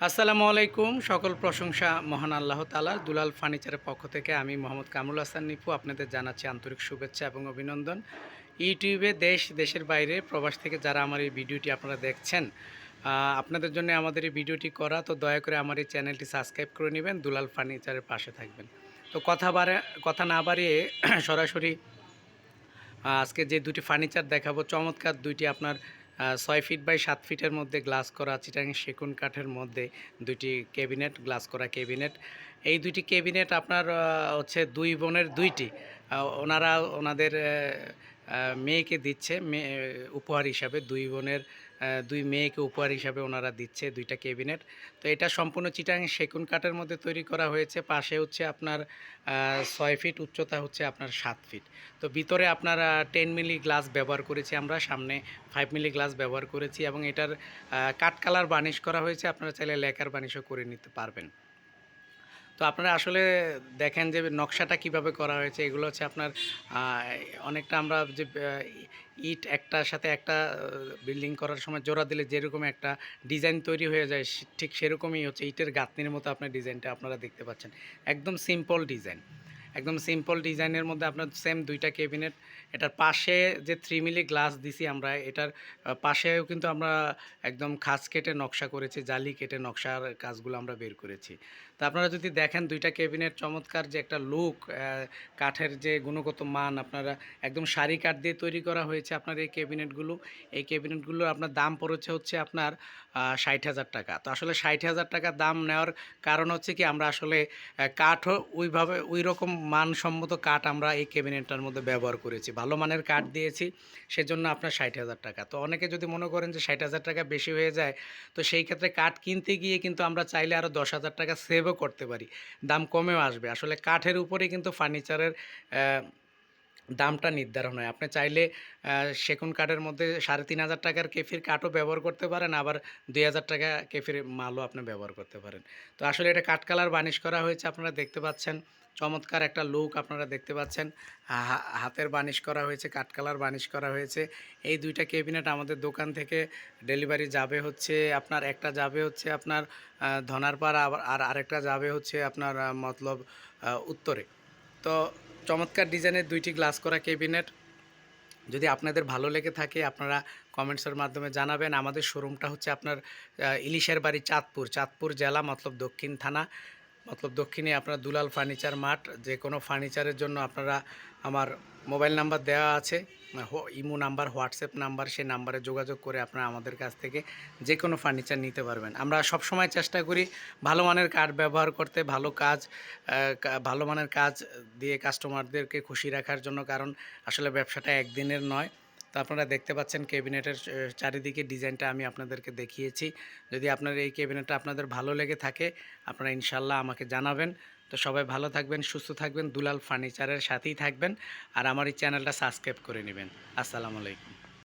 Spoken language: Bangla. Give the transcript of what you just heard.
আসসালামু আলাইকুম। সকল প্রশংসা মহান আল্লাহ তাআলার। দুলাল ফার্নিচারের পক্ষ থেকে আমি মোহাম্মদ কামরুল হাসান নিপু আপনাদের জানাচ্ছি আন্তরিক শুভেচ্ছা এবং অভিনন্দন। ইউটিউবে দেশের বাইরে প্রবাস থেকে যারা আমার এই ভিডিওটি আপনারা দেখছেন, আপনাদের জন্য আমাদের এই ভিডিওটি করা। তো দয়া করে আমার এই চ্যানেলটি সাবস্ক্রাইব করে নেবেন, দুলাল ফার্নিচারের পাশে থাকবেন। তো কথা না বাড়িয়ে সরাসরি আজকে যে দুটি ফার্নিচার দেখাবো, চমৎকার দুইটি আপনার 6 ফিট বাই 7 ফিটের মধ্যে গ্লাস করা চিটাং সেগুন কাঠের মধ্যে দুইটি ক্যাবিনেট, গ্লাস করা ক্যাবিনেট। এই দুইটি ক্যাবিনেট আপনার হচ্ছে দুই বোনের দুইটি ওনারা ওনাদের মেয়েকে দিচ্ছে, উপহার হিসাবে দুই বোনের দুই মেয়েকে উপহার হিসাবে ওনারা দিচ্ছে দুইটা ক্যাবিনেট। তো এটা সম্পূর্ণ চিটাং সেগুন কাঠের মধ্যে তৈরি করা হয়েছে। পাশে হচ্ছে আপনার 6 ফিট, উচ্চতা হচ্ছে আপনার 7 ফিট। তো ভিতরে আপনার 10 মিলি গ্লাস ব্যবহার করেছি আমরা, সামনে 5 মিলি গ্লাস ব্যবহার করেছি এবং এটার কাঠ কালার বার্নিশ করা হয়েছে। আপনারা চাইলে লেকার বার্নিশও করে নিতে পারবেন। তো আপনারা আসলে দেখেন যে নকশাটা কিভাবে করা হয়েছে। এগুলো হচ্ছে আপনার অনেকটা আমরা যে ইট একটার সাথে একটা বিল্ডিং করার সময় জোড়া দিলে যেরকম একটা ডিজাইন তৈরি হয়ে যায়, ঠিক সেরকমই হচ্ছে ইটের গাঁথনির মতো আপনার ডিজাইনটা আপনারা দেখতে পাচ্ছেন। একদম সিম্পল ডিজাইন, একদম সিম্পল ডিজাইনের মধ্যে আপনার সেম দুইটা ক্যাবিনেট। এটার পাশে যে 3 মিলি গ্লাস দিছি আমরা, এটার পাশেও কিন্তু আমরা একদম খাঁজ কেটে নকশা করেছি, জালি কেটে নকশার কাজগুলো আমরা বের করেছি। তো আপনারা যদি দেখেন দুইটা ক্যাবিনেট চমৎকার যে একটা লুক, কাঠের যে গুণগত মান, আপনারা একদম সারি কাঠ দিয়ে তৈরি করা হয়েছে আপনার এই ক্যাবিনেটগুলো। এই ক্যাবিনেটগুলোর আপনার দাম পড়েছে হচ্ছে আপনার 60,000 টাকা। তো আসলে 60,000 টাকা দাম নেওয়ার কারণ হচ্ছে কি, আমরা আসলে কাঠও ওইভাবে ওই রকম মানসম্মত কাঠ আমরা এই ক্যাবিনেটটার মধ্যে ব্যবহার করেছি, ভালো মানের কাঠ দিয়েছি, সেজন্য আপনার 60,000 টাকা। তো অনেকে যদি মনে করেন যে 60,000 টাকা বেশি হয়ে যায়, তো সেই ক্ষেত্রে কাঠ কিনতে গিয়ে কিন্তু আমরা চাইলে আরও 10,000 টাকা সেভও করতে পারি, দাম কমেও আসবে। আসলে কাঠের উপরেই কিন্তু ফার্নিচারের দামটা নির্ধারণ হয়। আপনি চাইলে সেগুন কাঠের মধ্যে 3,500 টাকার কেফির কাঠও ব্যবহার করতে পারেন, আবার 2,000 টাকা কেফির মালও আপনি ব্যবহার করতে পারেন। তো আসলে এটা কাঠ কালার বার্নিশ করা হয়েছে, আপনারা দেখতে পাচ্ছেন চমৎকার একটা লুক আপনারা দেখতে পাচ্ছেন। হাতের বার্নিশ করা হয়েছে, কাঠ কালার বার্নিশ করা হয়েছে। এই দুইটা ক্যাবিনেট আমাদের দোকান থেকে ডেলিভারি যাবে হচ্ছে আপনার, একটা যাবে হচ্ছে আপনার ধনারপাড়া, আবার আরেকটা যাবে হচ্ছে আপনার মতলব উত্তরে। তো চমৎকার ডিজাইনের দুইটি গ্লাস করা ক্যাবিনেট যদি আপনাদের ভালো লেগে থাকে, আপনারা কমেন্টসের মাধ্যমে জানাবেন। আমাদের শোরুমটা হচ্ছে আপনার ইলিশের বাড়ি, চাঁদপুর জেলা, মতলব দক্ষিণ থানা, মতলব দক্ষিণে আপনার দুলাল ফার্নিচার মার্ট। যে কোনো ফার্নিচারের জন্য আপনারা আমার মোবাইল নাম্বার দেওয়া আছে, ইমো নাম্বার, হোয়াটসঅ্যাপ নাম্বার, সেই নাম্বারে যোগাযোগ করে আপনারা আমাদের কাছ থেকে যে কোনো ফার্নিচার নিতে পারবেন। আমরা সবসময় চেষ্টা করি ভালো মানের কাঠ ব্যবহার করতে, ভালো মানের কাজ দিয়ে কাস্টমারদেরকে খুশি রাখার জন্য, কারণ আসলে ব্যবসাটা একদিনের নয়। তো আপনারা দেখতে পাচ্ছেন ক্যাবিনেটের চারিদিকে ডিজাইনটা আমি আপনাদেরকে দেখিয়েছি। যদি আপনার এই ক্যাবিনেটটা আপনাদের ভালো লেগে থাকে, আপনারা ইনশাল্লাহ আমাকে জানাবেন। তো সবাই ভালো থাকবেন, সুস্থ থাকবেন, দুলাল ফার্নিচারের সাথেই থাকবেন, আর আমার এই চ্যানেলটা সাবস্ক্রাইব করে নেবেন। আসসালামু আলাইকুম।